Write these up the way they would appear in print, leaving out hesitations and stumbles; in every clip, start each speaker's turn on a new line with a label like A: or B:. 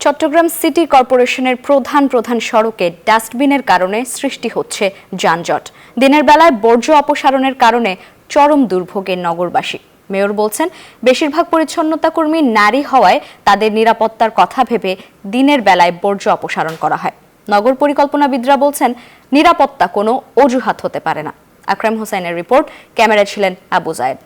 A: Chittagong city কর্পোরেশনের প্রধান সড়কে ডাস্টবিনের কারণে সৃষ্টি হচ্ছে যানজট। দিনের বেলায় বর্জ্য অপসারণের কারণে চরম দুর্ভোগে নগরবাসী। মেয়র বলছেন, বেশিরভাগ পরিচ্ছন্নতা কর্মী নারী হওয়ায় তাদের নিরাপত্তার কথা ভেবে দিনের বেলায় বর্জ্য অপসারণ করা হয়। নগর পরিকল্পনাবিদরা বলছেন, নিরাপত্তা কোনো অজুহাত হতে পারে না। আকরাম হোসেনের রিপোর্ট, ক্যামেরায় ছিলেন আবু জায়েদ।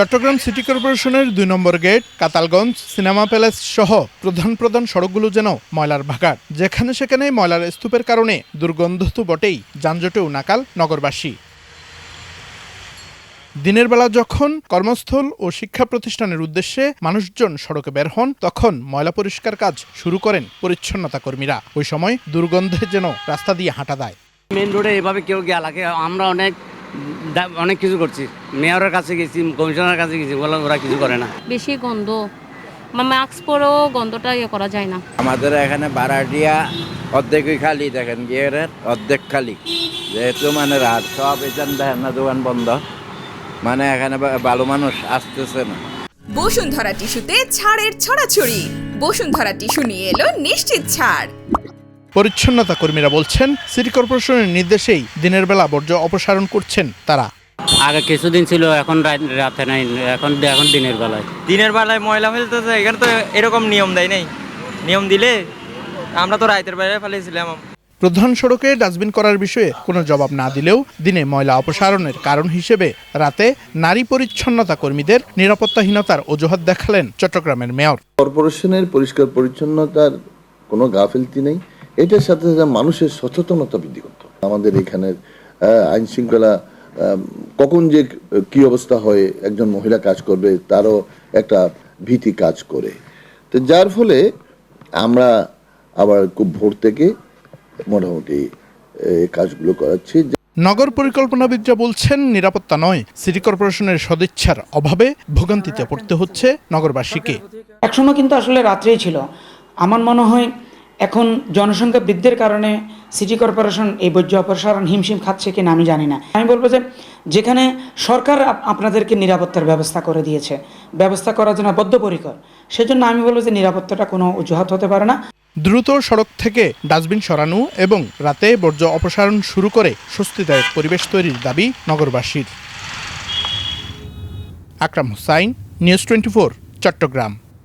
B: চট্টগ্রাম সিটি কর্পোরেশনের ২ নম্বর গেট, কাতালগঞ্জ, সিনেমা প্যালেস সহ প্রধান সড়কগুলো যেন ময়লার ভাগাড়। যেখানে সেখানে ময়লার স্তূপের কারণে দুর্গন্ধ তো বটেই, যানজটেও নাকাল নগরবাসী। দিনের বেলা যখন কর্মস্থল ও শিক্ষা প্রতিষ্ঠানের উদ্দেশ্যে মানুষজন সড়কে বের হন, তখন ময়লা পরিষ্কার কাজ শুরু করেন পরিচ্ছন্নতা কর্মীরা। ওই সময় দুর্গন্ধে যেন রাস্তা দিয়ে হাঁটা দেয়।
C: মেন রোডে এভাবে কেউ গিয়ে লাগে, আমরা অনেক কিছু করছি, মেয়রের কাছে গেছি, কমিশনারের কাছে গেছি, ওরা কিছু করে না।
D: বেশি গন্ধ, মাস্ক পরেও গন্ধটা করা যায় না।
E: আমাদের এখানে ভাড়াটিয়া অর্ধেকই খালি, দেখেন গিয়ে অর্ধেক খালি, যেহেতু মানে রাত সব এখানে দেখেন না, দোকান বন্ধ, মানে এখানে ভালো মানুষ আসতেছে না।
F: বসুন্ধরা টিস্যুতে ছাড়ের ছড়াছড়ি। বসুন্ধরা টিস্যু নিয়ে এলো নিশ্চিত ছাড়।
B: পরিচ্ছন্নতা কর্মীরা বলছেন, সিটি কর্পোরেশনের নির্দেশেই দিনের বেলা বর্জ্য অপসারণ করছেন তারা।
C: আগে কিছুদিন ছিল, এখন রাতে নাই, এখন দিনের বেলায়
G: ময়লা ফেলতেছে। এখানে তো এরকম নিয়ম দেয় নাই, নিয়ম দিলে আমরা তো রাতের বেলায় ফেলেছিলাম।
B: প্রধান সড়কে ডাস্টবিন করার বিষয়ে কোনো জবাব না দিলেও দিনে ময়লা অপসারণের কারণ হিসেবে রাতে নারী পরিচ্ছন্নতা কর্মীদের নিরাপত্তাহীনতার অজুহাত দেখালেন চট্টগ্রামের মেয়র।
H: কর্পোরেশনের পরিষ্কার পরিচ্ছন্নতার কোনো গাফিলতি নেই, এটার সাথে সাথে মানুষের সচেতনতা বৃদ্ধি করতে হবে। আমাদের এখানের আইন শৃঙ্খলা কখন যে কি অবস্থা হয়, একজন মহিলা কাজ করবে তারও একটা ভীতি কাজ করে। তো যার ফলে আমরা আবার খুব ভোর থেকে মোটামুটি কাজগুলো করাচ্ছি।
B: নগর পরিকল্পনাবিদরা বলছেন, নিরাপত্তা নয়, সিটি কর্পোরেশনের সদিচ্ছার অভাবে ভোগান্তিতে পড়তে হচ্ছে নগরবাসীকে।
I: একসময় কিন্তু আসলে রাত্রেই ছিল। আমার মনে হয় এখন জনসংখ্যা বৃদ্ধির কারণে সিটি কর্পোরেশন এই বর্জ্য অপসারণ হিমশিম খাচ্ছে কিনা আমি জানি না। আমি বলবো যে যেখানে সরকার আপনাদেরকে নিরাপত্তার ব্যবস্থা করে দিয়েছে, ব্যবস্থা করার জন্য বদ্ধপরিকর, সেজন্য আমি বলবো যে নিরাপত্তাটা কোনো অজুহাত হতে পারে না।
B: দ্রুত সড়ক থেকে ডাস্টবিন সরানো এবং রাতে বর্জ্য অপসারণ শুরু করে স্বস্তিদায়ক পরিবেশ তৈরির দাবি নগরবাসীর। আকরাম হোসাইন, নিউজ 24, চট্টগ্রাম।